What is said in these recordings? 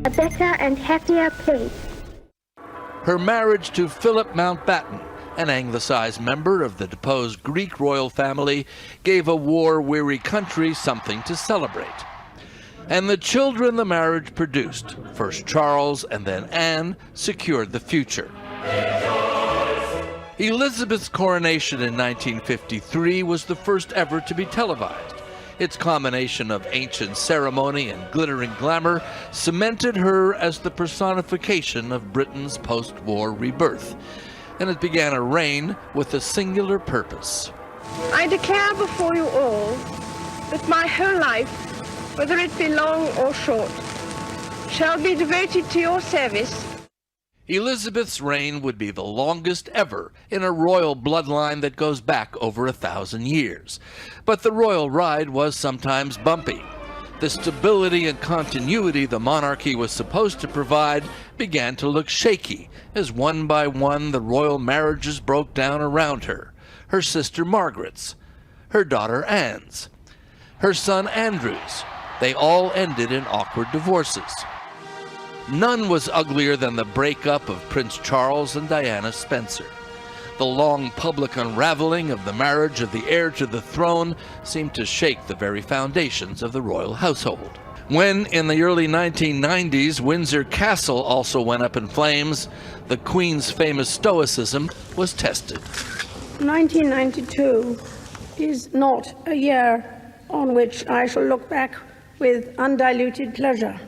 a better and happier place. Her marriage to Philip Mountbatten, an anglicized member of the deposed Greek royal family, gave a war-weary country something to celebrate. And the children the marriage produced, first Charles and then Anne, secured the future. Elizabeth's coronation in 1953 was the first ever to be televised. Its combination of ancient ceremony and glittering glamour cemented her as the personification of Britain's post-war rebirth. And it began a reign with a singular purpose. I declare before you all that my whole life, whether it be long or short, shall be devoted to your service. Elizabeth's reign would be the longest ever in a royal bloodline that goes back over 1,000 years. But the royal ride was sometimes bumpy. The stability and continuity the monarchy was supposed to provide began to look shaky as one by one the royal marriages broke down around her. Her sister Margaret's, her daughter Anne's, her son Andrew's. They all ended in awkward divorces. None was uglier than the breakup of Prince Charles and Diana Spencer. The long public unraveling of the marriage of the heir to the throne seemed to shake the very foundations of the royal household. When, in the early 1990s, Windsor Castle also went up in flames, the Queen's famous stoicism was tested. 1992 is not a year on which I shall look back with undiluted pleasure.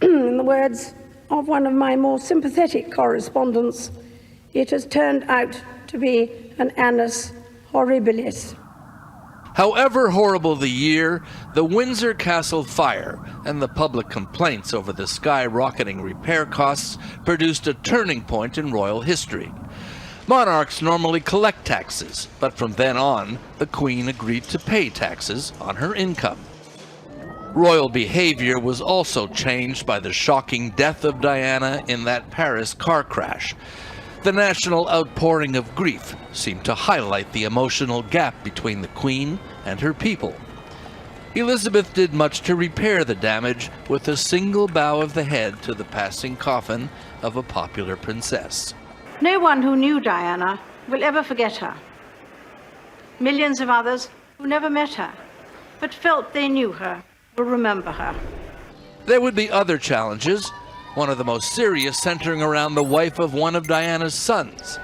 In the words of one of my more sympathetic correspondents, it has turned out to be an annus horribilis. However horrible the year, the Windsor Castle fire and the public complaints over the skyrocketing repair costs produced a turning point in royal history. Monarchs normally collect taxes, but from then on, the Queen agreed to pay taxes on her income. Royal behavior was also changed by the shocking death of Diana in that Paris car crash. The national outpouring of grief seemed to highlight the emotional gap between the Queen and her people. Elizabeth did much to repair the damage with a single bow of the head to the passing coffin of a popular princess. No one who knew Diana will ever forget her. Millions of others who never met her, but felt they knew her, will remember her. There would be other challenges, one of the most serious centering around the wife of one of Diana's sons.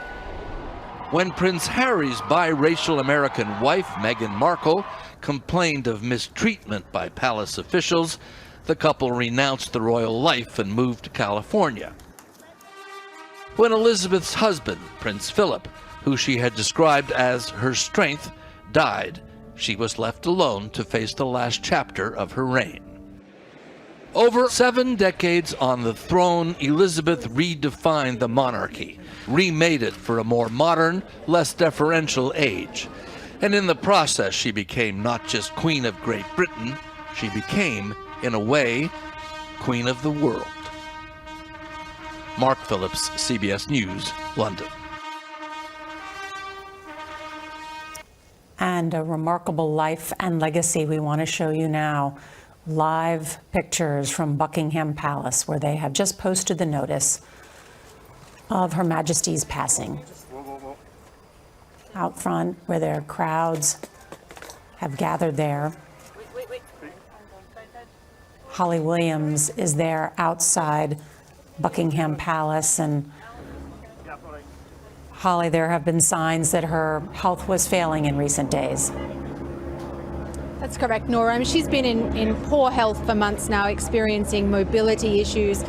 When Prince Harry's biracial American wife, Meghan Markle, complained of mistreatment by palace officials, the couple renounced the royal life and moved to California. When Elizabeth's husband, Prince Philip, who she had described as her strength, died, she was left alone to face the last chapter of her reign. Over 7 decades on the throne, Elizabeth redefined the monarchy, remade it for a more modern, less deferential age. And in the process, she became not just Queen of Great Britain, she became, in a way, Queen of the world. Mark Phillips, CBS News, London. And a remarkable life and legacy we want to show you now. Live pictures from Buckingham Palace, where they have just posted the notice of Her Majesty's passing. Out front, where their crowds have gathered there. Holly Williams is there outside Buckingham Palace, and Holly, there have been signs that her health was failing in recent days. That's correct, Nora. She's been in poor health for months now, experiencing mobility issues.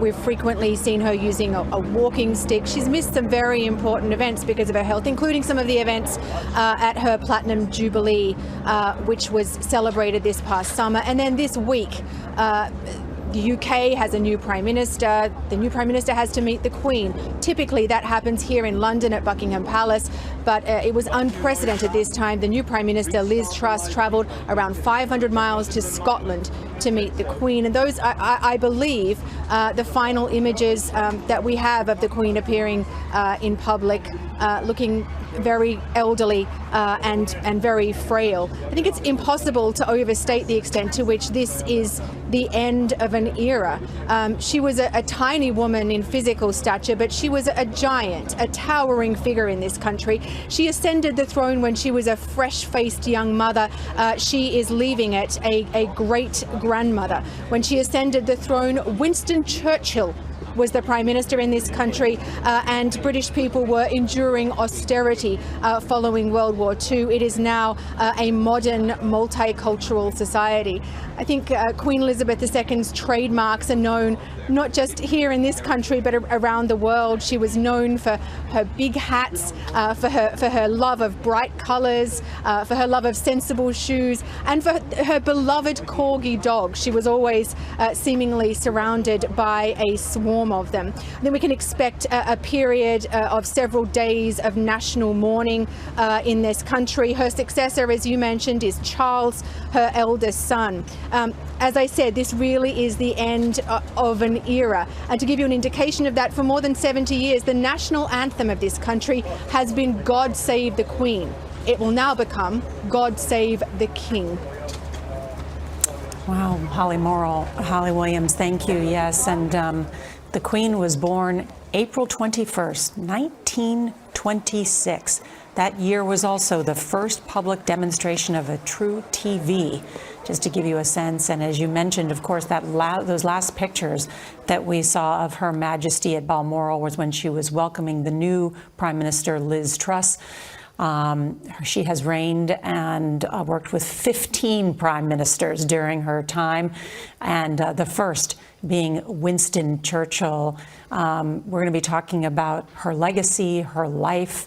We've frequently seen her using a walking stick. She's missed some very important events because of her health, including some of the events at her Platinum Jubilee, which was celebrated this past summer. And then this week, the UK has a new Prime Minister. The new Prime Minister has to meet the Queen. Typically that happens here in London at Buckingham Palace, but it was unprecedented this time. The new Prime Minister, Liz Truss, travelled around 500 miles to Scotland to meet the Queen. And those, I believe, the final images that we have of the Queen appearing in public looking very elderly and very frail. I think it's impossible to overstate the extent to which this is the end of an era. She was a tiny woman in physical stature, but she was a giant, a towering figure in this country. She ascended the throne when she was a fresh-faced young mother. She is leaving it a great-grandmother. When she ascended the throne, Winston Churchill was the Prime Minister in this country, and British people were enduring austerity following World War II. It is now a modern, multicultural society. I think Queen Elizabeth II's trademarks are known not just here in this country, but around the world. She was known for her big hats, for her love of bright colours, for her love of sensible shoes, and for her beloved corgi dog. She was always seemingly surrounded by a swarm of them. Then we can expect a period of several days of national mourning in this country. Her successor, as you mentioned, is Charles, her eldest son. As I said, this really is the end of an era. And to give you an indication of that, for more than 70 years, the national anthem of this country has been God Save the Queen. It will now become God Save the King. Wow, Holly Williams, thank you. Yes, and the Queen was born April 21st, 1926. That year was also the first public demonstration of a true TV, just to give you a sense. And as you mentioned, of course, those last pictures that we saw of Her Majesty at Balmoral was when she was welcoming the new Prime Minister, Liz Truss. She has reigned and worked with 15 prime ministers during her time, and the first being Winston Churchill. We're going to be talking about her legacy, her life,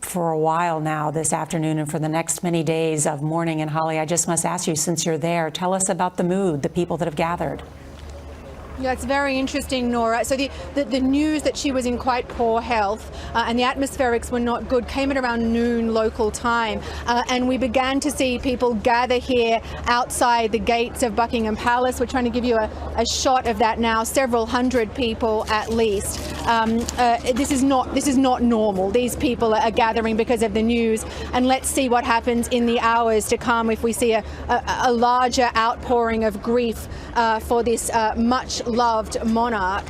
for a while now this afternoon and for the next many days of mourning. And Holly, I just must ask you, since you're there, tell us about the mood, the people that have gathered. Yeah, it's very interesting, Nora. So the news that she was in quite poor health and the atmospherics were not good came at around noon local time. And we began to see people gather here outside the gates of Buckingham Palace. We're trying to give you a shot of that now, several hundred people at least. This is not normal. These people are gathering because of the news. And let's see what happens in the hours to come if we see a larger outpouring of grief for this much loved monarch.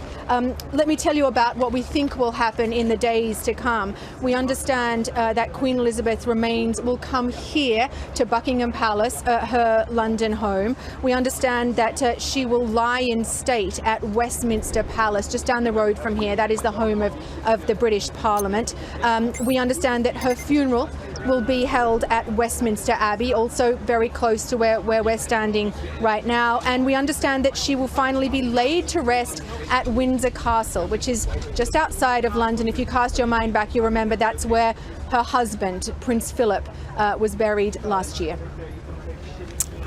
Let me tell you about what we think will happen in the days to come. We understand that Queen Elizabeth's remains will come here to Buckingham Palace, her London home. We understand that she will lie in state at Westminster Palace, just down the road from here. That is the home of the British Parliament. We understand that her funeral will be held at Westminster Abbey, also very close to where we're standing right now. And we understand that she will finally be laid to rest at Windsor Castle, which is just outside of London. If you cast your mind back, you remember that's where her husband, Prince Philip, was buried last year.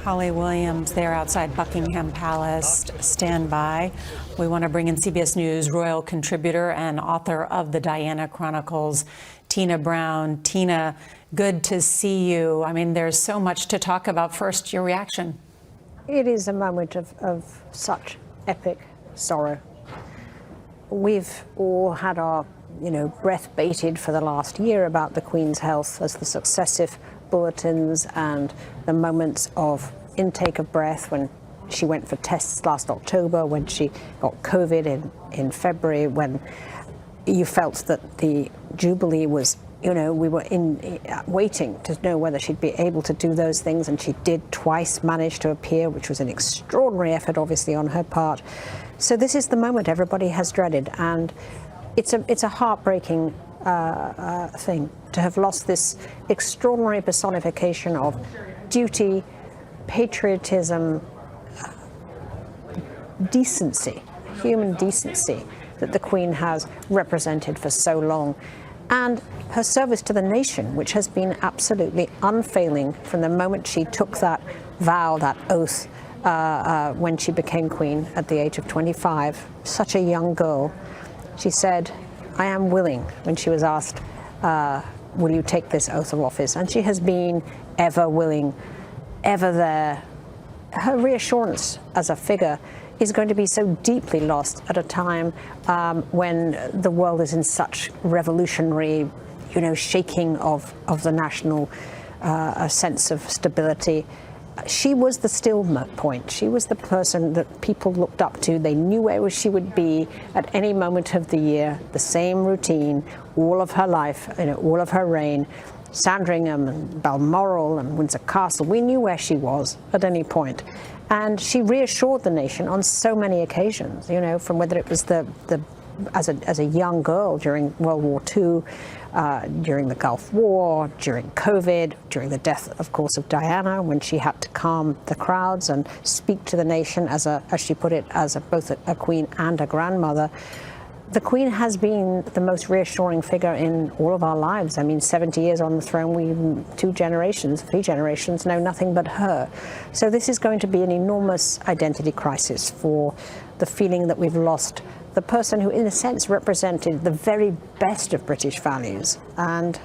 Holly Williams there outside Buckingham Palace. Stand by. We want to bring in CBS News royal contributor and author of the Diana Chronicles, Tina Brown. Tina, good to see you. I mean, there's so much to talk about. First, your reaction. It is a moment of such epic sorrow. We've all had our, breath bated for the last year about the Queen's health as the successive bulletins and the moments of intake of breath when she went for tests last October, when she got COVID in February, when you felt that the Jubilee was, we were waiting to know whether she'd be able to do those things, and she did twice manage to appear, which was an extraordinary effort, obviously, on her part. So this is the moment everybody has dreaded, and it's a heartbreaking thing to have lost this extraordinary personification of duty, patriotism, decency, human decency that the Queen has represented for so long, and her service to the nation, which has been absolutely unfailing from the moment she took that vow, that oath, when she became Queen at the age of 25, such a young girl. She said, "I am willing," when she was asked, will you take this oath of office? And she has been ever willing, ever there. Her reassurance as a figure is going to be so deeply lost at a time when the world is in such revolutionary, shaking of the national sense of stability. She was the still point. She was the person that people looked up to. They knew where she would be at any moment of the year, the same routine, all of her life, all of her reign. Sandringham and Balmoral and Windsor Castle, we knew where she was at any point. And she reassured the nation on so many occasions, from whether it was as a young girl during World War II, during the Gulf War, during COVID, during the death, of course, of Diana, when she had to calm the crowds and speak to the nation as she put it, as both a queen and a grandmother. The Queen has been the most reassuring figure in all of our lives. 70 years on the throne, 3 generations know nothing but her. So this is going to be an enormous identity crisis for the feeling that we've lost the person who, in a sense, represented the very best of British values and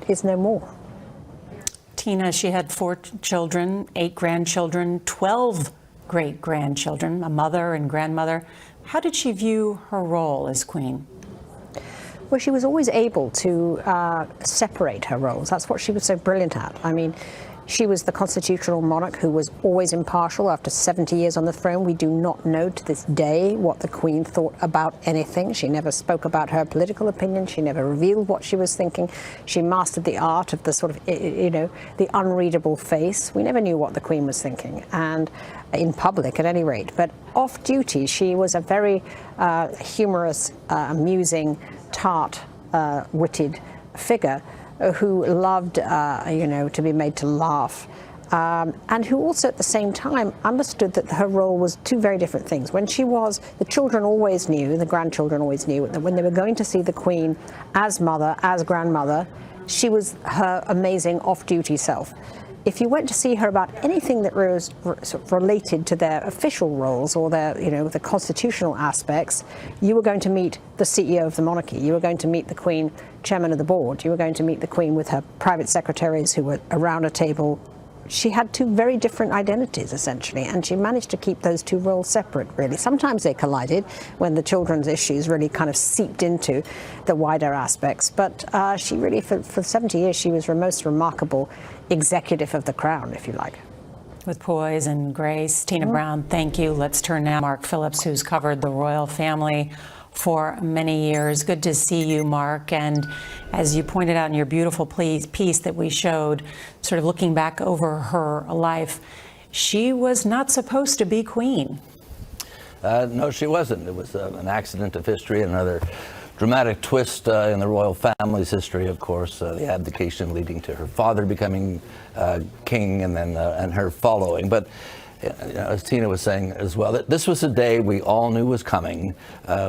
is no more. Tina, she had 4 children, 8 grandchildren, 12 great-grandchildren, a mother and grandmother. How did she view her role as queen? Well, she was always able to separate her roles. That's what she was so brilliant at. She was the constitutional monarch who was always impartial. After 70 years on the throne, we do not know to this day what the Queen thought about anything. She never spoke about her political opinion. She never revealed what she was thinking. She mastered the art of the sort of, the unreadable face. We never knew what the Queen was thinking, and in public at any rate. But off duty, she was a very humorous, amusing, tart, witted figure who loved, to be made to laugh, and who also at the same time understood that her role was 2 very different things. When she was, the children always knew, the grandchildren always knew, that when they were going to see the Queen as mother, as grandmother, she was her amazing off-duty self. If you went to see her about anything that was sort of related to their official roles or their, the constitutional aspects, you were going to meet the CEO of the monarchy. You were going to meet the Queen, chairman of the board. You were going to meet the Queen with her private secretaries who were around a table. She had 2 very different identities, essentially, and she managed to keep those 2 roles separate, really. Sometimes they collided when the children's issues really kind of seeped into the wider aspects, but she really, for 70 years, she was the most remarkable executive of the crown, if you like. With poise and grace. Tina Brown, thank you. Let's turn now to Mark Phillips, who's covered the royal family for many years. Good to see you, Mark. And as you pointed out in your beautiful piece that we showed, sort of looking back over her life, she was not supposed to be queen. No, she wasn't. It was an accident of history, another dramatic twist in the royal family's history, of course, the abdication leading to her father becoming king and then and her following. But as Tina was saying as well, that this was a day we all knew was coming.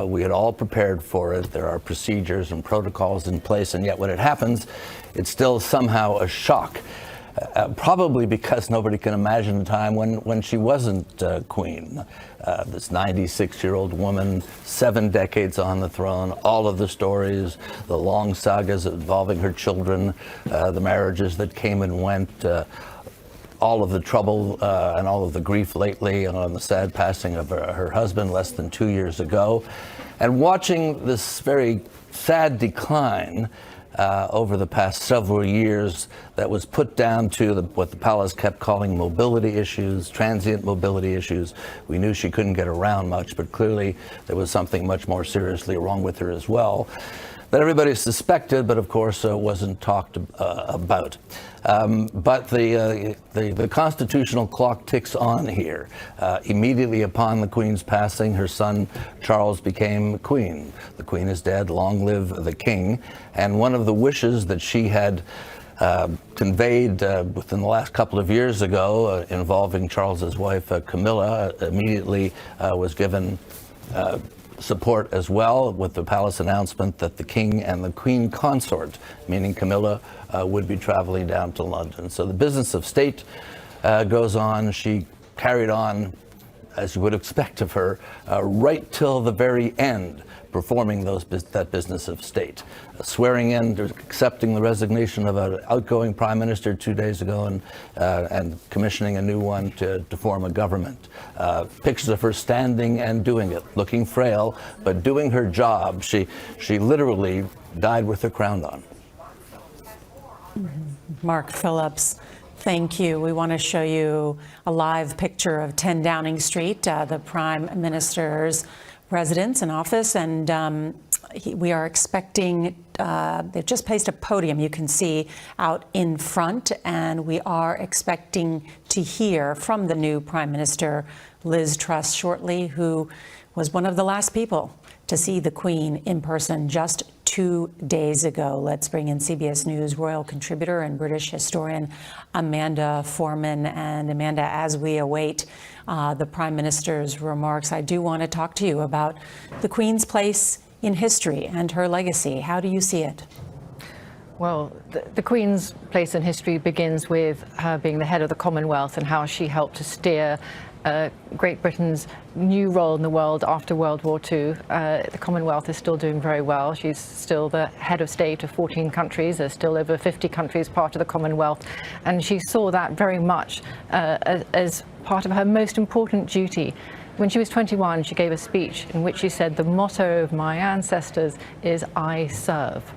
We had all prepared for it. There are procedures and protocols in place, and yet when it happens, it's still somehow a shock. Probably because nobody can imagine a time when she wasn't queen. This 96-year-old woman, 7 decades on the throne, all of the stories, the long sagas involving her children, the marriages that came and went, all of the trouble and all of the grief lately on the sad passing of her husband less than 2 years ago. And watching this very sad decline over the past several years that was put down to what the palace kept calling mobility issues, transient mobility issues. We knew she couldn't get around much, but clearly there was something much more seriously wrong with her as well, that everybody suspected, but of course wasn't talked about. But the constitutional clock ticks on here. Immediately upon the Queen's passing, her son Charles became queen. The Queen is dead, long live the King. And one of the wishes that she had conveyed within the last couple of years ago involving Charles's wife Camilla immediately was given support as well, with the palace announcement that the King and the Queen consort, meaning Camilla, would be traveling down to London. So the business of state goes on. She carried on as you would expect of her, right till the very end, performing that business of state, swearing in, accepting the resignation of an outgoing prime minister 2 days ago, and commissioning a new one to form a government. Pictures of her standing and doing it, looking frail, but doing her job. She literally died with her crown on. Mark Phillips, thank you. We want to show you a live picture of 10 Downing Street, the Prime Minister's residence and office, and we are expecting, they've just placed a podium you can see out in front, and we are expecting to hear from the new Prime Minister, Liz Truss, shortly, who was one of the last people to see the Queen in person just 2 days ago. Let's bring in CBS News royal contributor and British historian Amanda Foreman. And Amanda, as we await the Prime Minister's remarks, I do want to talk to you about the Queen's place in history and her legacy. How do you see it? Well, the Queen's place in history begins with her being the head of the Commonwealth and how she helped to steer Great Britain's new role in the world after World War II. The Commonwealth is still doing very well. She's still the head of state of 14 countries. There's still over 50 countries part of the Commonwealth. And she saw that very much as part of her most important duty. When she was 21, she gave a speech in which she said, "The motto of my ancestors is I serve."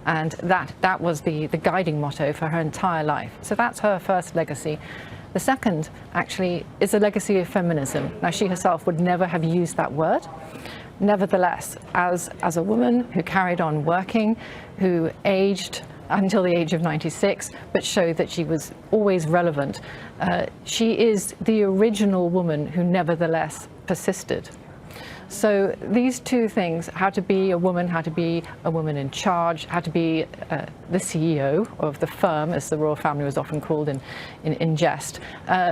And that was the guiding motto for her entire life. So that's her first legacy. The second, actually, is a legacy of feminism. Now, she herself would never have used that word. Nevertheless, as a woman who carried on working, who aged until the age of 96, but showed that she was always relevant, she is the original woman who nevertheless persisted. So these two things, how to be a woman in charge, how to be the CEO of the firm, as the royal family was often called in jest,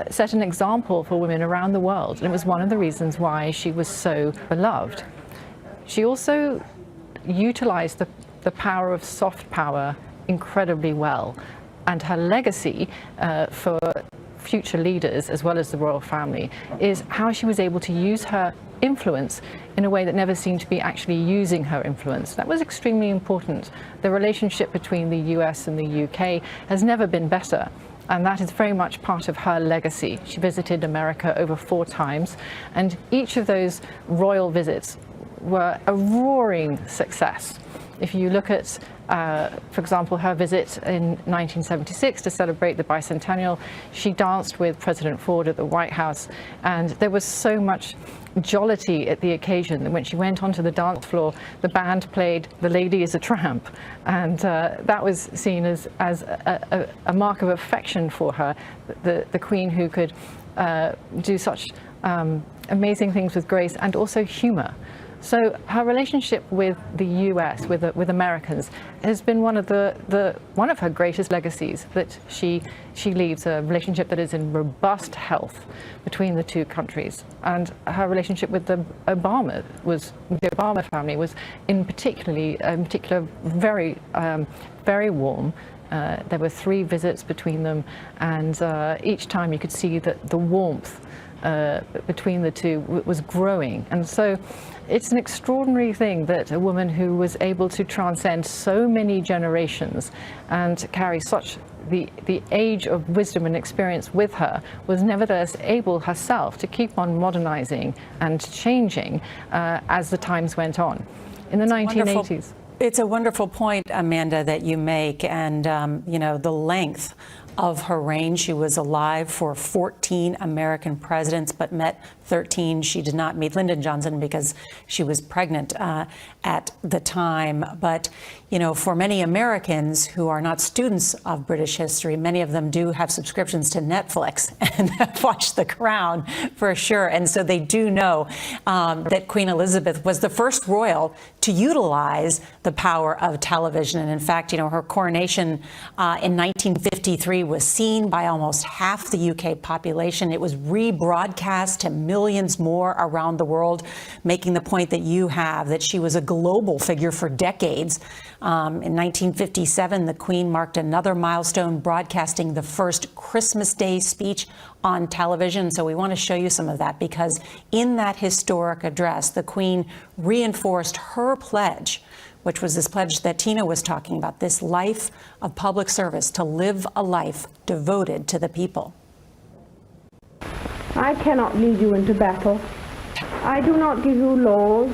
set an example for women around the world. And it was one of the reasons why she was so beloved. She also utilized the power of soft power incredibly well. And her legacy for future leaders, as well as the royal family, is how she was able to use her influence in a way that never seemed to be actually using her influence. That was extremely important. The relationship between the US and the UK has never been better, and that is very much part of her legacy. She visited America over 4 times, and each of those royal visits were a roaring success. If you look at, for example, her visit in 1976 to celebrate the bicentennial, she danced with President Ford at the White House, and there was so much jollity at the occasion that when she went onto the dance floor, the band played "The Lady is a Tramp," and that was seen as a mark of affection for her, the Queen who could do such amazing things with grace and also humor. So her relationship with the US, with Americans, has been one of her greatest legacies that she leaves, a relationship that is in robust health between the two countries. And her relationship with the Obama family was in particular very warm. There were 3 visits between them, and each time you could see that the warmth between the two was growing. And so it's an extraordinary thing that a woman who was able to transcend so many generations and carry such the age of wisdom and experience with her was nevertheless able herself to keep on modernizing and changing as the times went on. In the 1980s. It's a wonderful point, Amanda, that you make, and the length of her reign. She was alive for 14 American presidents, but met 13. She did not meet Lyndon Johnson because she was pregnant at the time. But, for many Americans who are not students of British history, many of them do have subscriptions to Netflix and watch The Crown for sure. And so they do know that Queen Elizabeth was the first royal to utilize the power of television. And in fact, her coronation in 1953 was seen by almost half the UK population. It was rebroadcast to millions more around the world, making the point that you have, that she was a global figure for decades. In 1957, the Queen marked another milestone, broadcasting the first Christmas Day speech on television. So we want to show you some of that, because in that historic address, the Queen reinforced her pledge, which was this pledge that Tina was talking about, this life of public service, to live a life devoted to the people. I cannot lead you into battle. I do not give you laws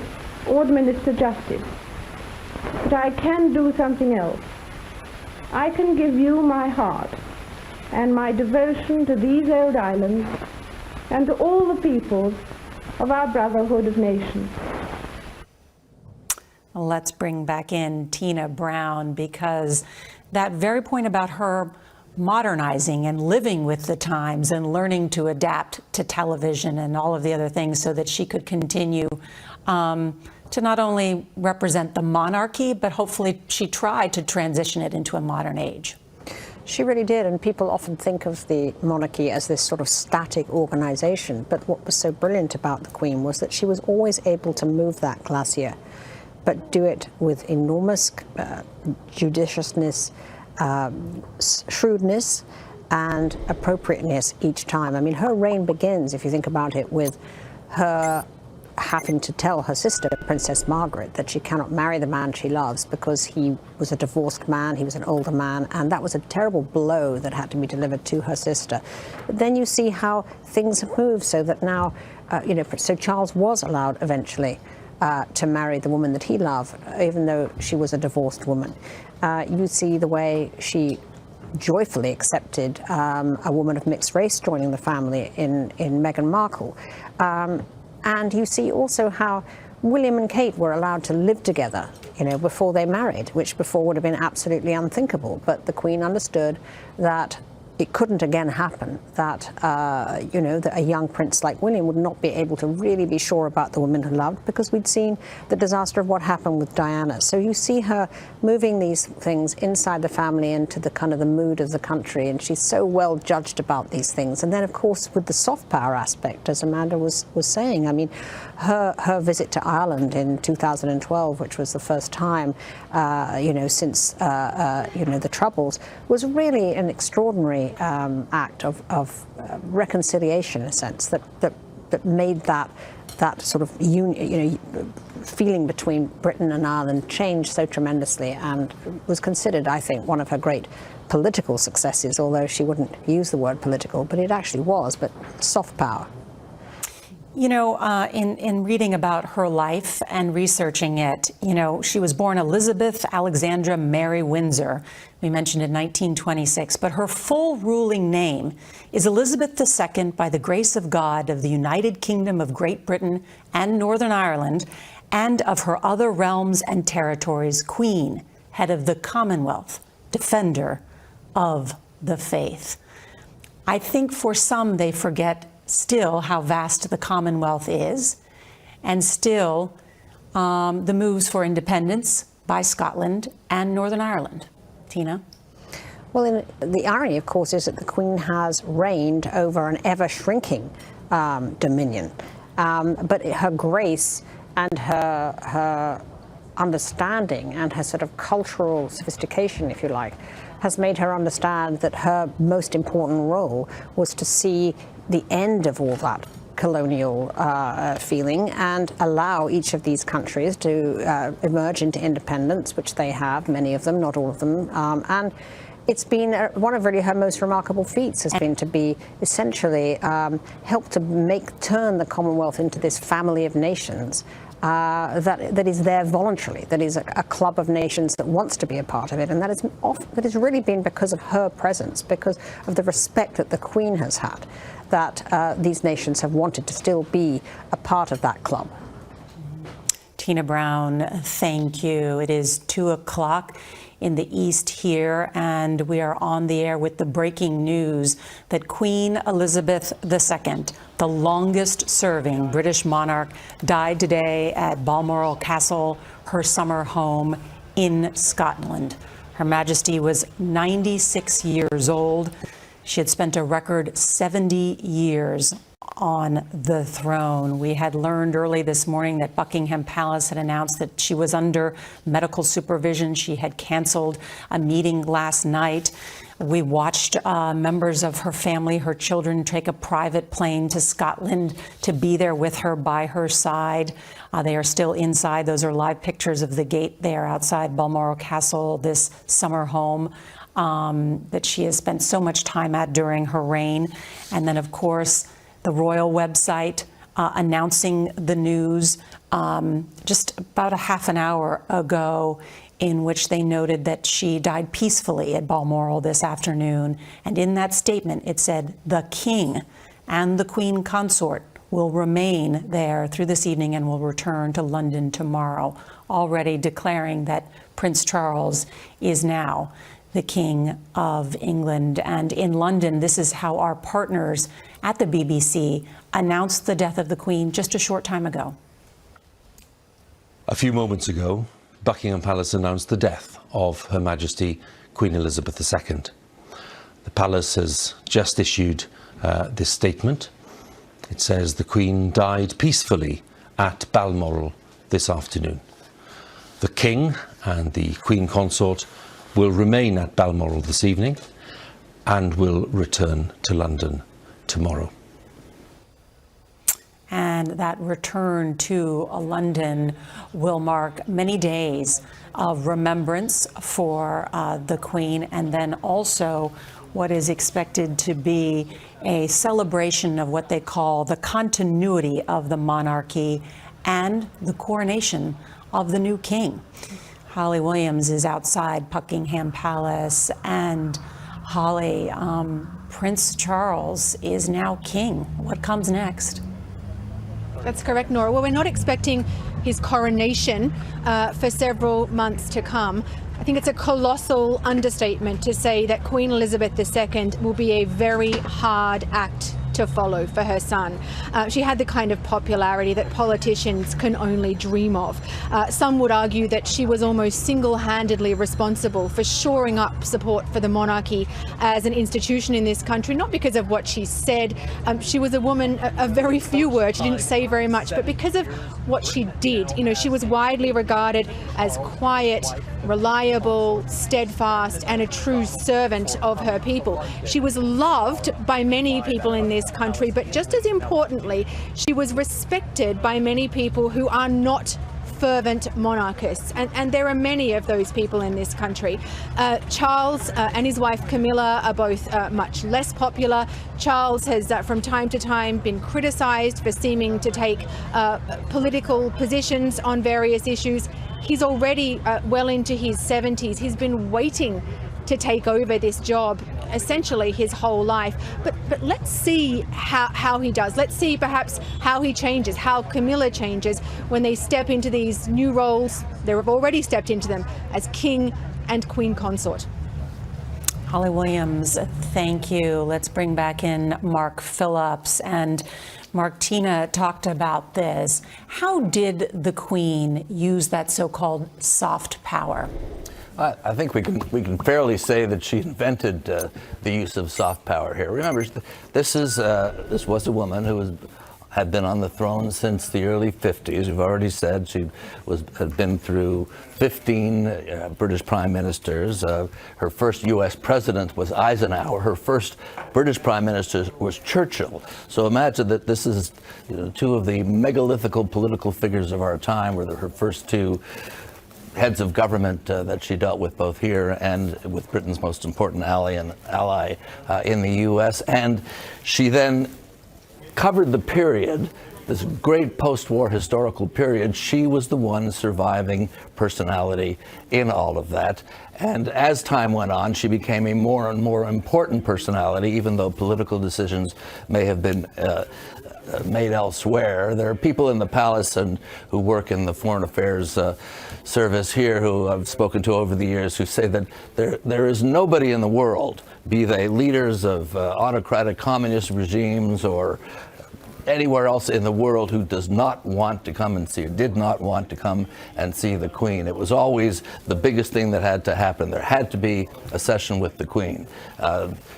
or administer justice. But I can do something else. I can give you my heart and my devotion to these old islands and to all the peoples of our brotherhood of nations. Let's bring back in Tina Brown, because that very point about her modernizing and living with the times and learning to adapt to television and all of the other things so that she could continue to not only represent the monarchy, but hopefully she tried to transition it into a modern age. She really did, and people often think of the monarchy as this sort of static organization, but what was so brilliant about the Queen was that she was always able to move that glacier, but do it with enormous judiciousness, shrewdness, and appropriateness each time. I mean, her reign begins, if you think about it, with her having to tell her sister, Princess Margaret, that she cannot marry the man she loves because he was a divorced man, he was an older man, and that was a terrible blow that had to be delivered to her sister. But then you see how things have moved so that now, so Charles was allowed eventually to marry the woman that he loved, even though she was a divorced woman. You see the way she joyfully accepted a woman of mixed race joining the family in Meghan Markle. And you see also how William and Kate were allowed to live together, before they married, which before would have been absolutely unthinkable. But the Queen understood that it couldn't again happen, that, that a young prince like William would not be able to really be sure about the woman he loved, because we'd seen the disaster of what happened with Diana. So you see her moving these things inside the family into the kind of the mood of the country, and she's so well judged about these things. And then, of course, with the soft power aspect, as Amanda was saying, I mean, her visit to Ireland in 2012, which was the first time, since, the Troubles, was really an extraordinary act of reconciliation, in a sense, that made that sort of feeling between Britain and Ireland change so tremendously, and was considered, I think, one of her great political successes, although she wouldn't use the word political, but it actually was, but soft power. In reading about her life and researching it, she was born Elizabeth Alexandra Mary Windsor. We mentioned in 1926, but her full ruling name is Elizabeth II, by the grace of God, of the United Kingdom of Great Britain and Northern Ireland, and of her other realms and territories, Queen, head of the Commonwealth, defender of the faith. I think for some they forget still how vast the Commonwealth is, and still the moves for independence by Scotland and Northern Ireland. Tina? Well, the irony, of course, is that the Queen has reigned over an ever-shrinking dominion. But her grace and her understanding and her sort of cultural sophistication, if you like, has made her understand that her most important role was to see the end of all that colonial feeling and allow each of these countries to emerge into independence, which they have, many of them, not all of them. And it's been one of really her most remarkable feats, has been to be essentially help to turn the Commonwealth into this family of nations that is there voluntarily, that is a club of nations that wants to be a part of it, and that has really been because of her presence, because of the respect that the Queen has had, that these nations have wanted to still be a part of that club. Tina Brown, thank you. It is 2 o'clock in the East here, and we are on the air with the breaking news that Queen Elizabeth II, the longest-serving British monarch, died today at Balmoral Castle, her summer home in Scotland. Her Majesty was 96 years old. She had spent a record 70 years on the throne. We had learned early this morning that Buckingham Palace had announced that she was under medical supervision. She had canceled a meeting last night. We watched members of her family, her children, take a private plane to Scotland to be there with her, by her side. They are still inside. Those are live pictures of the gate there outside Balmoral Castle, this summer home that she has spent so much time at during her reign. And then, of course, the royal website announcing the news just about a half an hour ago, in which they noted that she died peacefully at Balmoral this afternoon. And in that statement, it said, "The King and the Queen Consort will remain there through this evening and will return to London tomorrow," already declaring that Prince Charles is now the King of England. And in London, this is how our partners at the BBC announced the death of the Queen just a short time ago. A few moments ago, Buckingham Palace announced the death of Her Majesty Queen Elizabeth II. The Palace has just issued this statement. It says the Queen died peacefully at Balmoral this afternoon. The King and the Queen Consort will remain at Balmoral this evening and will return to London tomorrow. And that return to London will mark many days of remembrance for the Queen, and then also what is expected to be a celebration of what they call the continuity of the monarchy and the coronation of the new king. Holly Williams is outside Buckingham Palace, and Holly, Prince Charles is now king. What comes next? That's correct, Nora. Well, we're not expecting his coronation for several months to come. I think it's a colossal understatement to say that Queen Elizabeth II will be a very hard act to follow for her son. She had the kind of popularity that politicians can only dream of. Some would argue that she was almost single-handedly responsible for shoring up support for the monarchy as an institution in this country, not because of what she said. She was a woman of very few words. She didn't say very much, but because of what she did. You know, she was widely regarded as quiet, reliable, steadfast, and a true servant of her people. She was loved by many people in this country, but just as importantly, she was respected by many people who are not fervent monarchists, and there are many of those people in this country. Charles and his wife Camilla are both much less popular. Charles has from time to time been criticised for seeming to take political positions on various issues. He's already well into his 70s. He's been waiting to take over this job essentially his whole life. But let's see how he does. Let's see perhaps how he changes, how Camilla changes when they step into these new roles. They have already stepped into them as King and Queen Consort. Holly Williams, thank you. Let's bring back in Mark Phillips. And Martina talked about this. How did the Queen use that so-called soft power? I think we can fairly say that she invented the use of soft power here. Remember, this was a woman who had been on the throne since the early 50s. We've already said she had been through 15 British prime ministers. Her first U.S. president was Eisenhower. Her first British prime minister was Churchill. So imagine that this is two of the megalithical political figures of our time, were her first two heads of government that she dealt with both here and with Britain's most important ally in the U.S. And she then covered the period, this great post-war historical period. She was the one surviving personality in all of that. And as time went on, she became a more and more important personality, even though political decisions may have been made elsewhere. There are people in the palace and who work in the foreign affairs service here who I've spoken to over the years who say that there is nobody in the world, be they leaders of autocratic communist regimes or anywhere else in the world, who does not want to come and see, or did not want to come and see the Queen. It was always the biggest thing that had to happen. There had to be a session with the Queen.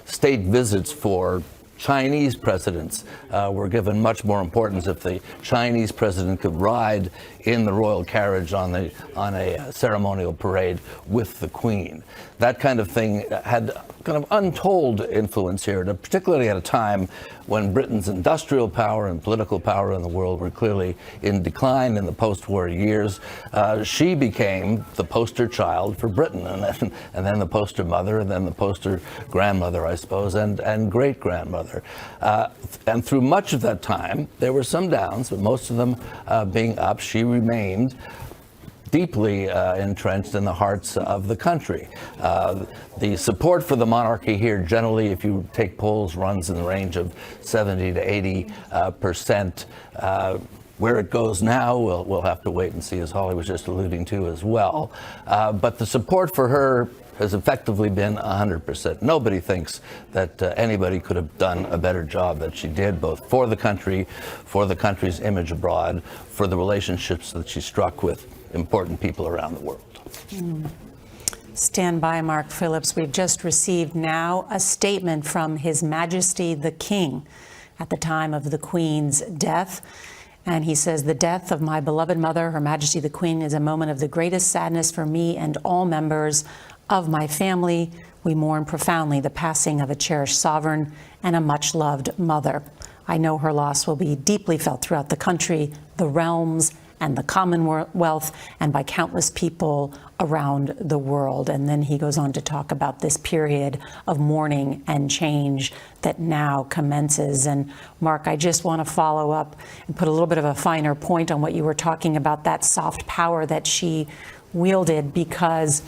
State visits for Chinese presidents were given much more importance. If the Chinese president could ride in the royal carriage on a ceremonial parade with the Queen, that kind of thing had kind of untold influence here, particularly at a time when Britain's industrial power and political power in the world were clearly in decline in the post-war years. She became the poster child for Britain, and then the poster mother, and then the poster grandmother, I suppose, and great-grandmother. And through much of that time, there were some downs, but most of them being up. She remained deeply entrenched in the hearts of the country. The support for the monarchy here, generally, if you take polls, runs in the range of 70 to 80%. Where it goes now, we'll have to wait and see, as Holly was just alluding to as well. But the support for her has effectively been 100%. Nobody thinks that anybody could have done a better job that she did, both for the country, for the country's image abroad, for the relationships that she struck with important people around the world. Stand by, Mark Phillips. We've just received now a statement from His Majesty the King at the time of the Queen's death. And he says, "The death of my beloved mother, Her Majesty the Queen, is a moment of the greatest sadness for me and all members of my family. We mourn profoundly the passing of a cherished sovereign and a much-loved mother. I know her loss will be deeply felt throughout the country, the realms, and the Commonwealth, and by countless people around the world." And then he goes on to talk about this period of mourning and change that now commences. And Mark, I just want to follow up and put a little bit of a finer point on what you were talking about, that soft power that she wielded, because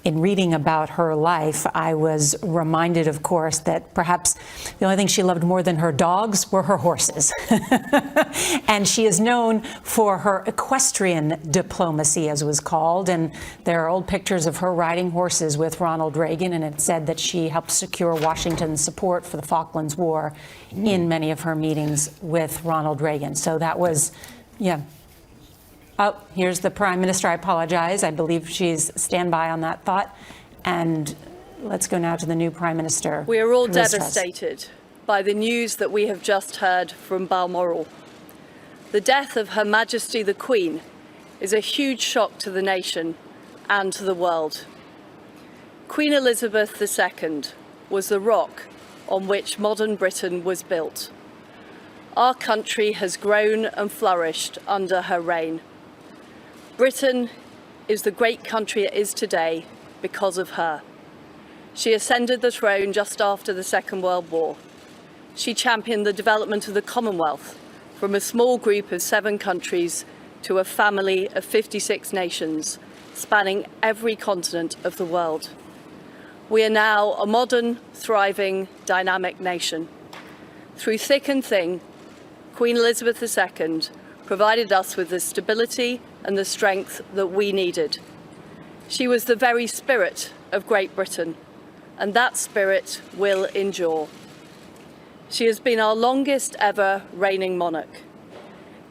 in reading about her life, I was reminded, of course, that perhaps the only thing she loved more than her dogs were her horses. And she is known for her equestrian diplomacy, as it was called. And there are old pictures of her riding horses with Ronald Reagan, and it said that she helped secure Washington's support for the Falklands War in many of her meetings with Ronald Reagan. So that was, yeah. Oh, here's the Prime Minister. I apologize. I believe she's standby on that thought. And let's go now to the new Prime Minister. We are all devastated by the news that we have just heard from Balmoral. The death of Her Majesty the Queen is a huge shock to the nation and to the world. Queen Elizabeth II was the rock on which modern Britain was built. Our country has grown and flourished under her reign. Britain is the great country it is today because of her. She ascended the throne just after the Second World War. She championed the development of the Commonwealth from a small group of 7 countries to a family of 56 nations, spanning every continent of the world. We are now a modern, thriving, dynamic nation. Through thick and thin, Queen Elizabeth II provided us with the stability and the strength that we needed. She was the very spirit of Great Britain, and that spirit will endure. She has been our longest ever reigning monarch.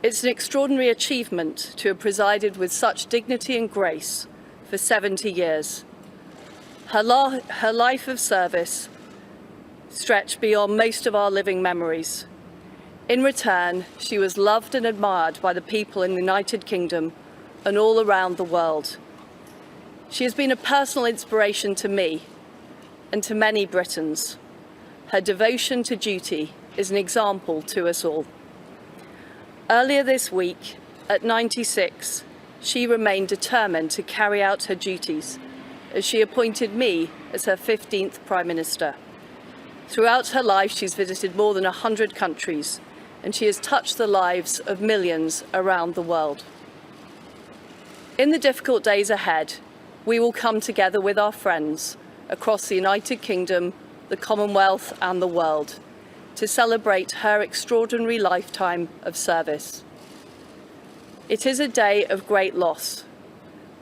It's an extraordinary achievement to have presided with such dignity and grace for 70 years. Her life of service stretched beyond most of our living memories. In return, she was loved and admired by the people in the United Kingdom and all around the world. She has been a personal inspiration to me and to many Britons. Her devotion to duty is an example to us all. Earlier this week, at 96, she remained determined to carry out her duties as she appointed me as her 15th Prime Minister. Throughout her life, she's visited more than 100 countries, and she has touched the lives of millions around the world. In the difficult days ahead, we will come together with our friends across the United Kingdom, the Commonwealth and the world to celebrate her extraordinary lifetime of service. It is a day of great loss,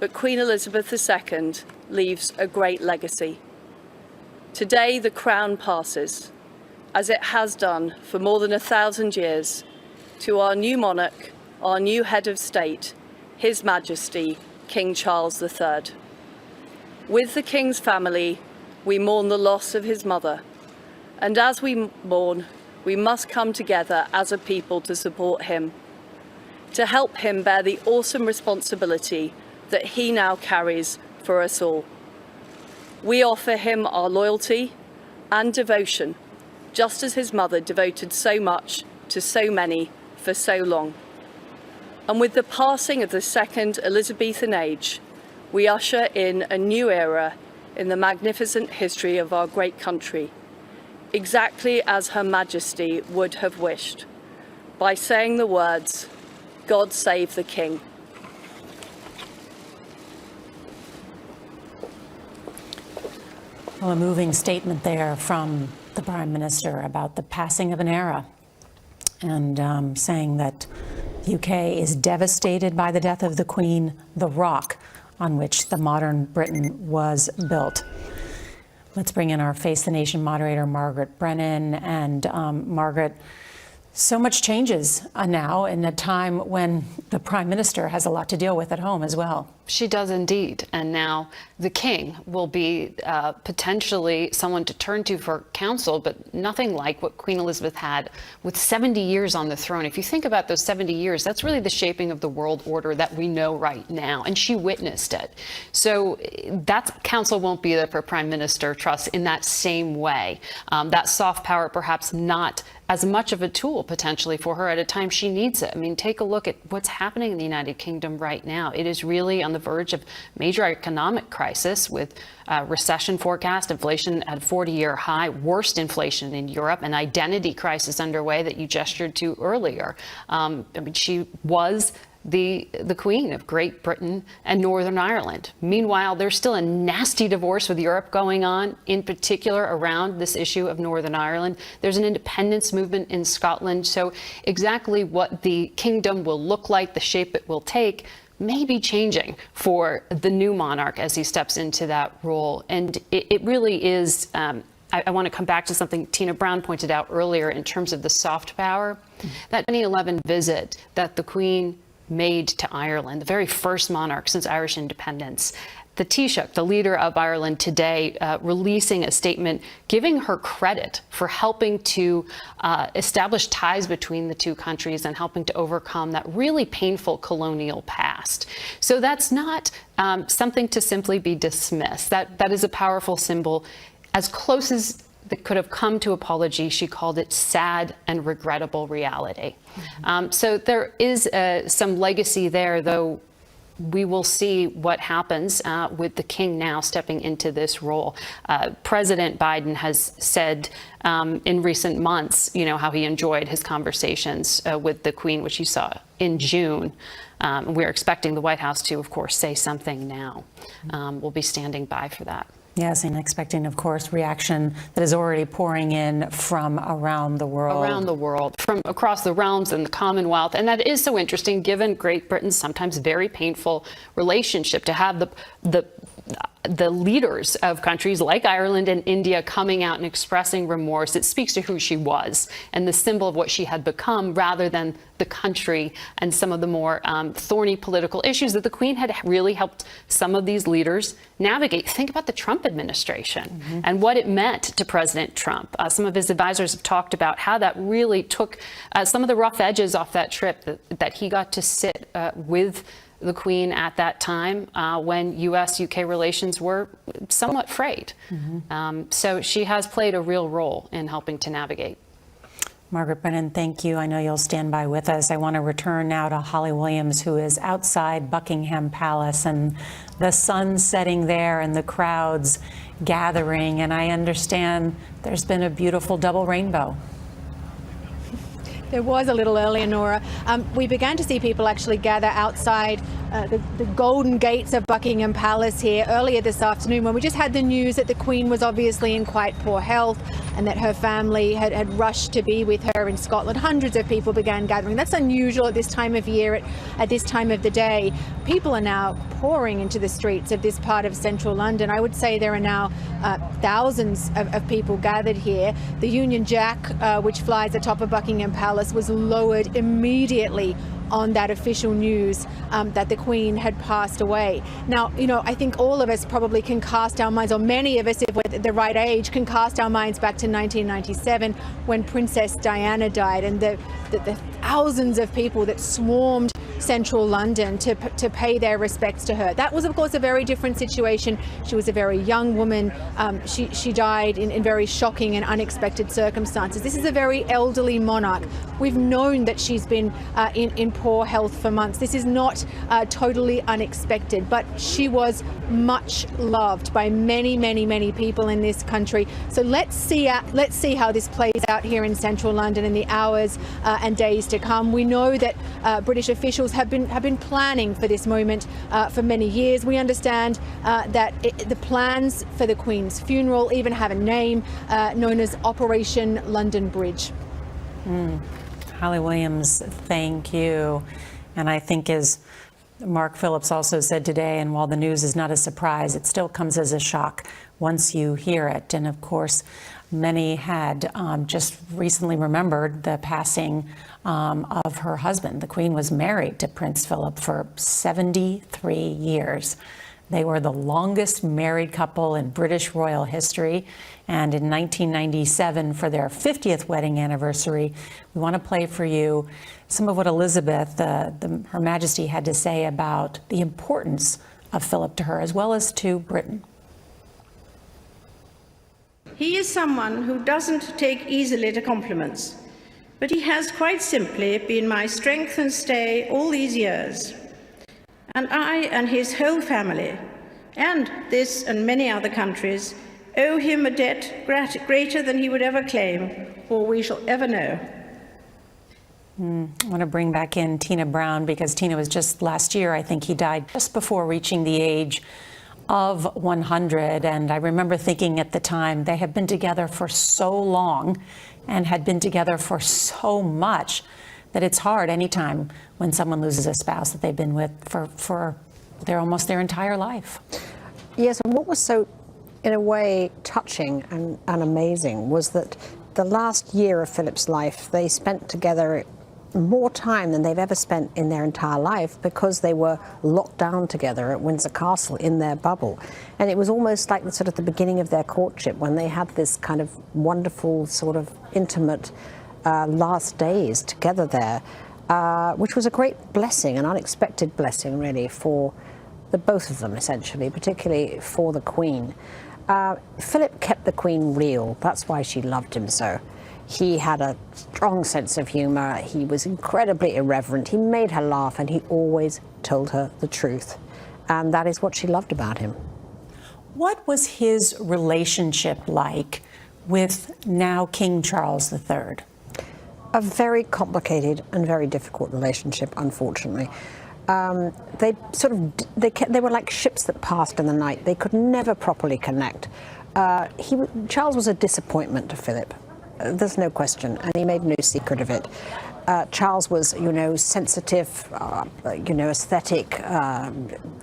but Queen Elizabeth II leaves a great legacy. Today, the crown passes, as it has done for more than 1,000 years, to our new monarch, our new head of state, His Majesty, King Charles III. With the King's family, we mourn the loss of his mother, and as we mourn, we must come together as a people to support him, to help him bear the awesome responsibility that he now carries for us all. We offer him our loyalty and devotion, just as his mother devoted so much to so many for so long. And with the passing of the second Elizabethan age, we usher in a new era in the magnificent history of our great country, exactly as Her Majesty would have wished, by saying the words, "God save the King." Well, a moving statement there from the Prime Minister about the passing of an era, and saying that the UK is devastated by the death of the Queen, the rock on which the modern Britain was built. Let's bring in our Face the Nation moderator, Margaret Brennan. And Margaret, so much changes now in a time when the Prime Minister has a lot to deal with at home as well. She does indeed. And now the King will be potentially someone to turn to for counsel, but nothing like what Queen Elizabeth had with 70 years on the throne. If you think about those 70 years, that's really the shaping of the world order that we know right now. And she witnessed it. So that counsel won't be there for Prime Minister Truss in that same way. That soft power perhaps not as much of a tool potentially for her at a time she needs it. I mean, take a look at what's happening in the United Kingdom right now. It is really on the verge of major economic crisis with recession forecast, inflation at a 40-year high, worst inflation in Europe, an identity crisis underway that you gestured to earlier. I mean, she was the Queen of Great Britain and Northern Ireland. Meanwhile, there's still a nasty divorce with Europe going on, in particular around this issue of Northern Ireland. There's an independence movement in Scotland. So exactly what the kingdom will look like, the shape it will take, may be changing for the new monarch as he steps into that role. And it really is, I want to come back to something Tina Brown pointed out earlier in terms of the soft power. That 2011 visit that the Queen made to Ireland, the very first monarch since Irish independence. The Taoiseach, the leader of Ireland today, releasing a statement giving her credit for helping to establish ties between the two countries and helping to overcome that really painful colonial past. So that's not something to simply be dismissed. That is a powerful symbol. As close as that could have come to apology, she called it sad and regrettable reality. So there is some legacy there, though we will see what happens with the King now stepping into this role. President Biden has said in recent months, you know, how he enjoyed his conversations with the Queen, which you saw in June. We're expecting the White House to, of course, say something now. We'll be standing by for that. Yes, and expecting, of course, reaction that is already pouring in from around the world. Around the world, from across the realms and the Commonwealth. And that is so interesting, given Great Britain's sometimes very painful relationship, to have the leaders of countries like Ireland and India coming out and expressing remorse. It speaks to who she was and the symbol of what she had become, rather than the country and some of the more thorny political issues that the Queen had really helped some of these leaders navigate. Think about the Trump administration and what it meant to President Trump. Some of his advisors have talked about how that really took some of the rough edges off that trip, that he got to sit with the Queen at that time when U.S.-UK relations were somewhat frayed. So she has played a real role in helping to navigate. Margaret Brennan, thank you. I know you'll stand by with us. I want to return now to Holly Williams, who is outside Buckingham Palace, and the sun setting there and the crowds gathering. And I understand there's been a beautiful double rainbow. There was a little earlier, Nora. We began to see people actually gather outside the golden gates of Buckingham Palace here earlier this afternoon, when we just had the news that the Queen was obviously in quite poor health and that her family had rushed to be with her in Scotland. Hundreds of people began gathering. That's unusual at this time of year, at this time of the day. People are now pouring into the streets of this part of central London. I would say there are now thousands of people gathered here. The Union Jack, which flies atop of Buckingham Palace, was lowered immediately on that official news that the Queen had passed away. Now, I think all of us probably can cast our minds, or many of us, if we're the right age, can cast our minds back to 1997 when Princess Diana died, and the thousands of people that swarmed central London to pay their respects to her. That was, of course, a very different situation. She was a very young woman. She died in very shocking and unexpected circumstances. This is a very elderly monarch. We've known that she's been in poor health for months. This is not totally unexpected, but she was much loved by many, many, many people in this country. So let's see how this plays out here in central London in the hours and days to come. We know that British officials have been planning for this moment for many years. We understand that the plans for the Queen's funeral even have a name known as Operation London Bridge. Holly Williams, thank you. And I think, as Mark Phillips also said today, and while the news is not a surprise, it still comes as a shock once you hear it. And of course, many had just recently remembered the passing of her husband. The Queen was married to Prince Philip for 73 years. They were the longest married couple in British royal history. And in 1997, for their 50th wedding anniversary, we want to play for you some of what Elizabeth, Her Majesty, had to say about the importance of Philip to her, as well as to Britain. He is someone who doesn't take easily to compliments, but he has quite simply been my strength and stay all these years. And I and his whole family, and this and many other countries, owe him a debt greater than he would ever claim, or we shall ever know. I want to bring back in Tina Brown, because Tina was just last year, I think he died just before reaching the age of 100. And I remember thinking at the time, they have been together for so long and had been together for so much that it's hard anytime when someone loses a spouse that they've been with for almost their entire life. Yes, and what was so, in a way, touching and amazing was that the last year of Philip's life, they spent together more time than they've ever spent in their entire life, because they were locked down together at Windsor Castle in their bubble. And it was almost like the beginning of their courtship, when they had this kind of wonderful, sort of intimate last days together there, which was a great blessing, an unexpected blessing, really, for the both of them, essentially, particularly for the Queen. Philip kept the Queen real. That's why she loved him so. He had a strong sense of humor. He was incredibly irreverent. He made her laugh, and he always told her the truth. And that is what she loved about him. What was his relationship like with now King Charles III? A very complicated and very difficult relationship, unfortunately. They were like ships that passed in the night. They could never properly connect. Charles was a disappointment to Philip. There's no question, and he made no secret of it. Charles was, sensitive, aesthetic,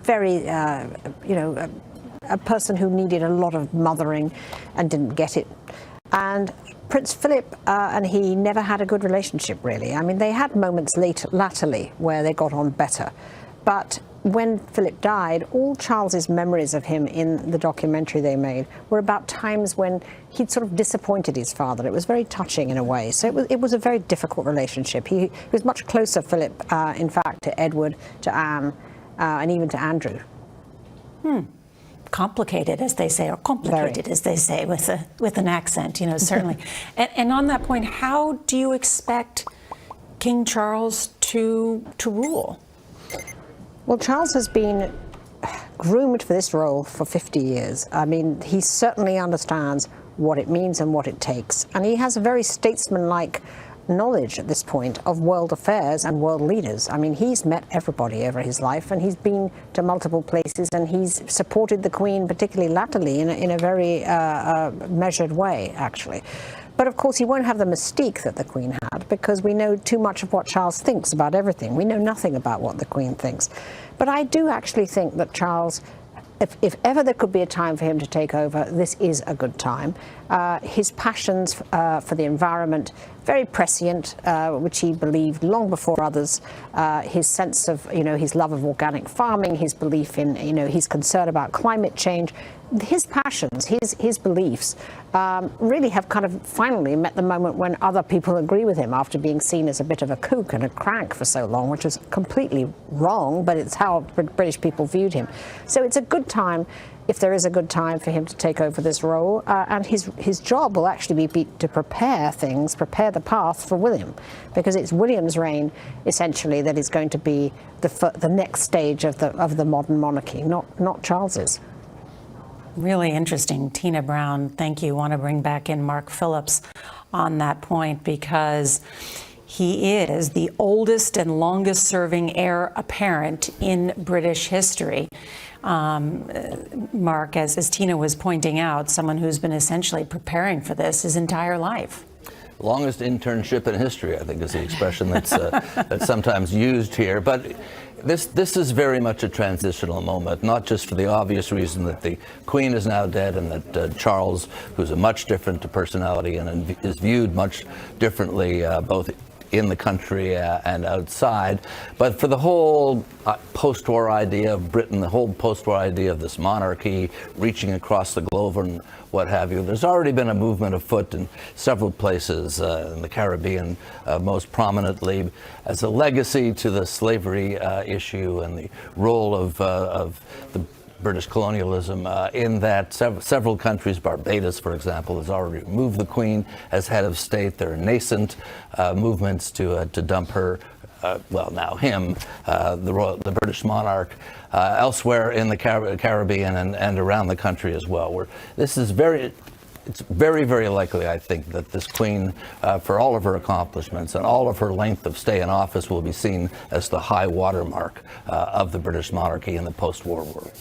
very, a person who needed a lot of mothering and didn't get it. And Prince Philip and he never had a good relationship, really. I mean, they had moments latterly where they got on better. But when Philip died, all Charles's memories of him in the documentary they made were about times when he'd sort of disappointed his father. It was very touching in a way. So it was a very difficult relationship. He was much closer, Philip, in fact, to Edward, to Anne, and even to Andrew. Complicated, as they say, or complicated, as they say, with an accent, certainly. and on that point, how do you expect King Charles to rule? Well, Charles has been groomed for this role for 50 years. I mean, he certainly understands what it means and what it takes. And he has a very statesman-like knowledge at this point of world affairs and world leaders. I mean, he's met everybody over his life, and he's been to multiple places, and he's supported the Queen, particularly latterly, in a very measured way, actually. But of course, he won't have the mystique that the Queen had, because we know too much of what Charles thinks about everything. We know nothing about what the Queen thinks. But I do actually think that Charles if ever there could be a time for him to take over, this is a good time. His passions for the environment, very prescient, which he believed long before others. His sense of, his love of organic farming, his belief in, his concern about climate change, his passions, his beliefs really have kind of finally met the moment when other people agree with him after being seen as a bit of a kook and a crank for so long, which was completely wrong, but it's how British people viewed him. So it's a good time, if there is a good time, for him to take over this role, and his job will actually be to prepare the path for William, because it's William's reign essentially that is going to be the next stage of the modern monarchy, not Charles's. Really interesting. Tina Brown, thank you. I want to bring back in Mark Phillips on that point, because he is the oldest and longest serving heir apparent in British history. Mark, as Tina was pointing out, someone who's been essentially preparing for this his entire life. Longest internship in history, I think, is the expression that's sometimes used here. But this is very much a transitional moment, not just for the obvious reason that the Queen is now dead and that Charles, who's a much different personality and is viewed much differently both in the country and outside, but for the whole post-war idea of Britain, the whole post-war idea of this monarchy reaching across the globe and what have you. There's already been a movement afoot in several places in the Caribbean, most prominently as a legacy to the slavery issue and the role of the British colonialism in that several countries, Barbados, for example, has already removed the Queen as head of state. There are nascent movements to dump her, well, now him, the British monarch, elsewhere in the Caribbean and around the country as well. It's very, very likely, I think, that this Queen, for all of her accomplishments and all of her length of stay in office, will be seen as the high watermark of the British monarchy in the post-war world.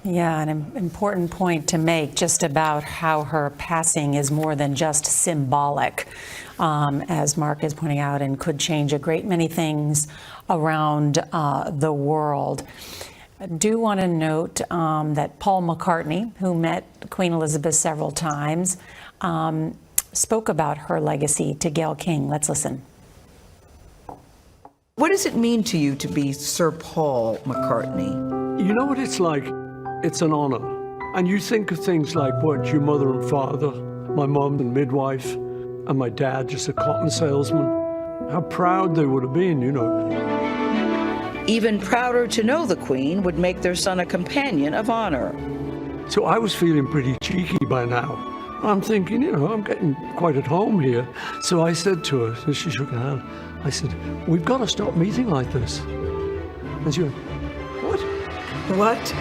Yeah, an important point to make just about how her passing is more than just symbolic, as Mark is pointing out, and could change a great many things around the world. I do want to note that Paul McCartney, who met Queen Elizabeth several times, spoke about her legacy to Gayle King. Let's listen. What does it mean to you to be Sir Paul McCartney? You know what it's like? It's an honor. And you think of things like what your mother and father, my mum and midwife, and my dad, just a cotton salesman, how proud they would have been, Even prouder to know the Queen would make their son a companion of honor. So I was feeling pretty cheeky by now. I'm thinking, I'm getting quite at home here. So I said to her, as she shook her hand, I said, we've got to stop meeting like this. And she went, what? What?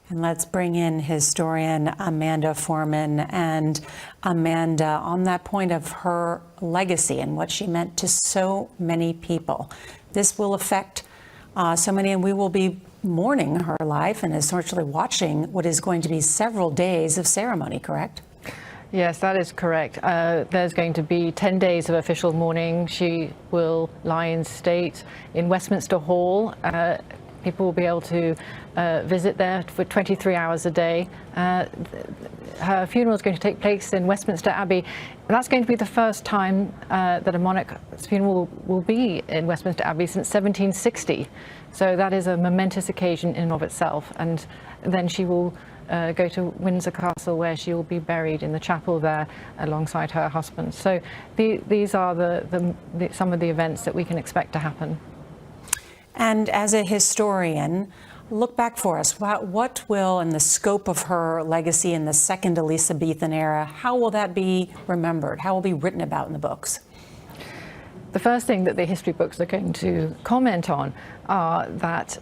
And let's bring in historian Amanda Foreman. And Amanda, on that point of her legacy and what she meant to so many people, this will affect so many, and we will be mourning her life and essentially watching what is going to be several days of ceremony, correct? Yes, that is correct. There's going to be 10 days of official mourning. She will lie in state in Westminster Hall. People will be able to visit there for 23 hours a day. Her funeral is going to take place in Westminster Abbey. That's going to be the first time that a monarch's funeral will be in Westminster Abbey since 1760. So that is a momentous occasion in and of itself. And then she will go to Windsor Castle, where she will be buried in the chapel there alongside her husband. So these are some of the events that we can expect to happen. And as a historian, look back for us. What will, in the scope of her legacy in the second Elizabethan era, how will that be remembered? How will it be written about in the books? The first thing that the history books are going to comment on are that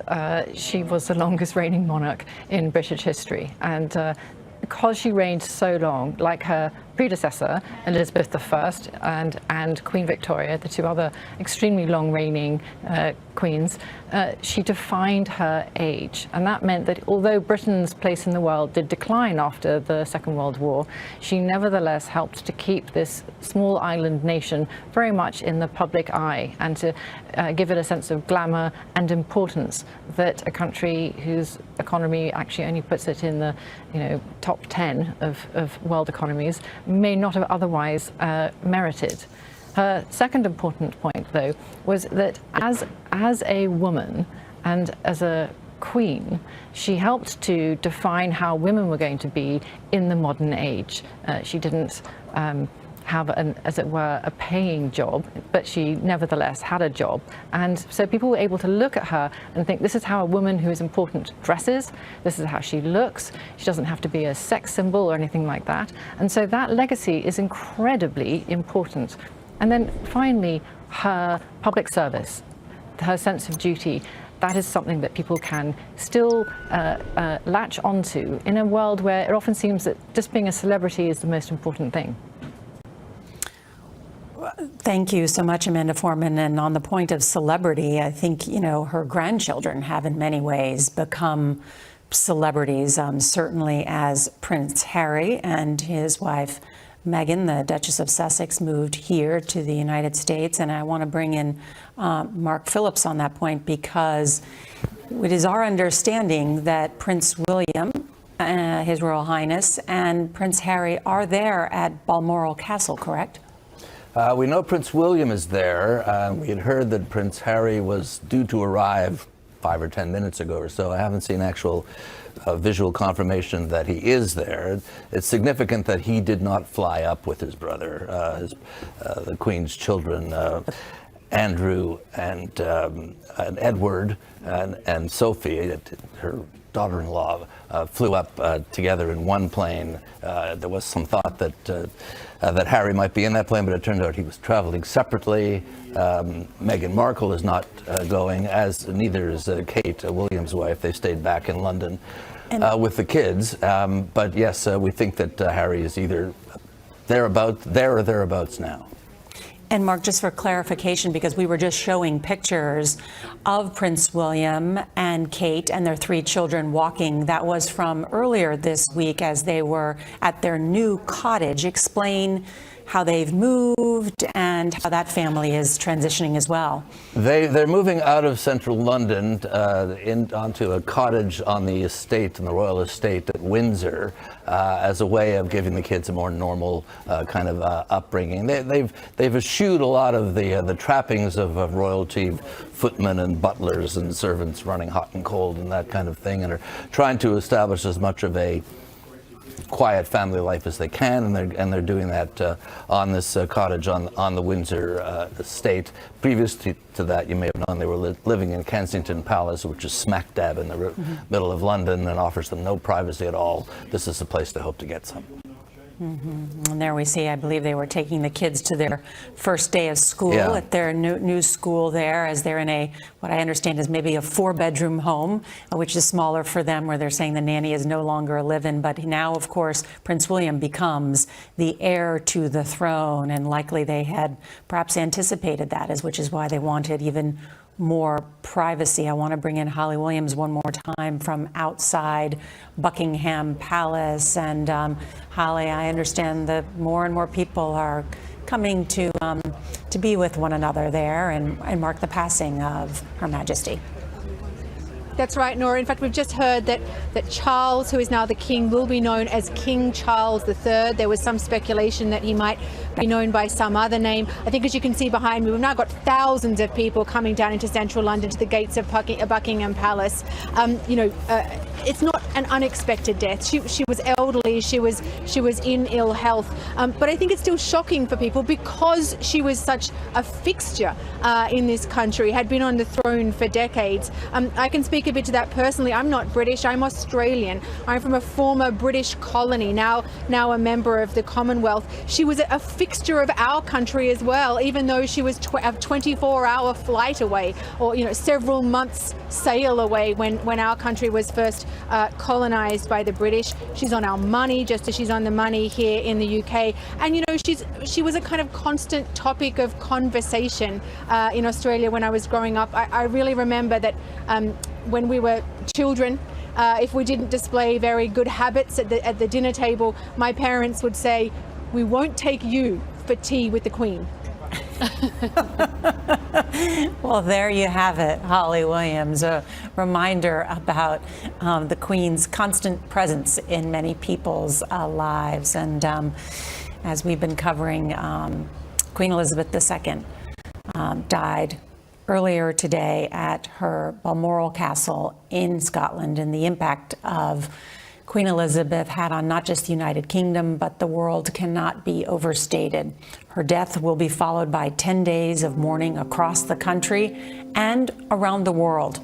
she was the longest reigning monarch in British history. And because she reigned so long, like her predecessor, Elizabeth I and Queen Victoria, the two other extremely long-reigning queens, she defined her age. And that meant that although Britain's place in the world did decline after the Second World War, she nevertheless helped to keep this small island nation very much in the public eye and to give it a sense of glamour and importance that a country whose economy actually only puts it in the top 10 of world economies may not have otherwise merited. Her second important point, though, was that as a woman and as a queen, she helped to define how women were going to be in the modern age. She didn't have, as it were, a paying job, but she nevertheless had a job. And so people were able to look at her and think, this is how a woman who is important dresses, this is how she looks, she doesn't have to be a sex symbol or anything like that. And so that legacy is incredibly important. And then finally, her public service, her sense of duty, that is something that people can still latch onto in a world where it often seems that just being a celebrity is the most important thing. Thank you so much, Amanda Foreman. And on the point of celebrity, I think, her grandchildren have in many ways become celebrities, certainly as Prince Harry and his wife Meghan, the Duchess of Sussex, moved here to the United States. And I want to bring in Mark Phillips on that point, because it is our understanding that Prince William, His Royal Highness, and Prince Harry are there at Balmoral Castle, correct? We know Prince William is there. We had heard that Prince Harry was due to arrive 5 or 10 minutes ago or so. I haven't seen actual visual confirmation that he is there. It's significant that he did not fly up with his brother, the Queen's children, Andrew and Edward and Sophie, her daughter-in-law, flew up together in one plane. There was some thought that Harry might be in that plane, but it turned out he was traveling separately. Meghan Markle is not going, as neither is Kate, William's wife. They stayed back in London with the kids. But yes, we think that Harry is either there or thereabouts now. And Mark, just for clarification, because we were just showing pictures of Prince William and Kate and their 3 children walking. That was from earlier this week as they were at their new cottage. Explain how they've moved and how that family is transitioning as well. They're moving out of central London onto a cottage on the estate, on the royal estate at Windsor, as a way of giving the kids a more normal kind of upbringing. They've eschewed a lot of the trappings of royalty, footmen and butlers and servants running hot and cold and that kind of thing, and are trying to establish as much of a quiet family life as they can, and they're doing that on this cottage on the Windsor estate. Previous to that, you may have known they were living in Kensington Palace, which is smack dab in the middle of London and offers them no privacy at all. This is the place they hope to get some. And there we see, I believe they were taking the kids to their first day of school at their new school there, as they're in what I understand is maybe a 4-bedroom home, which is smaller for them, where they're saying the nanny is no longer a live-in. But now, of course, Prince William becomes the heir to the throne, and likely they had perhaps anticipated that, which is why they wanted even more privacy. I want to bring in Holly Williams one more time from outside Buckingham Palace. And Holly, I understand that more and more people are coming to be with one another there and mark the passing of Her Majesty. That's right, Nora. In fact, we've just heard that Charles, who is now the king, will be known as King Charles III. There was some speculation that he might be known by some other name. I think, as you can see behind me, we've now got thousands of people coming down into central London to the gates of Buckingham Palace. It's not an unexpected death. She was elderly. She was in ill health. But I think it's still shocking for people because she was such a fixture in this country, had been on the throne for decades. I can speak a bit to that personally. I'm not British. I'm Australian. I'm from a former British colony, now a member of the Commonwealth. She was a fixture of our country as well, even though she was a 24-hour flight away, or several months sail away when our country was first colonised by the British. She's on our money, just as she's on the money here in the UK. And, you know, she was a kind of constant topic of conversation in Australia when I was growing up. I really remember that when we were children, if we didn't display very good habits at the dinner table, my parents would say, "We won't take you for tea with the Queen." Well, there you have it, Holly Williams, a reminder about the Queen's constant presence in many people's lives. And as we've been covering, Queen Elizabeth II died earlier today at her Balmoral Castle in Scotland, and the impact of Queen Elizabeth had on not just the United Kingdom, but the world cannot be overstated. Her death will be followed by 10 days of mourning across the country and around the world.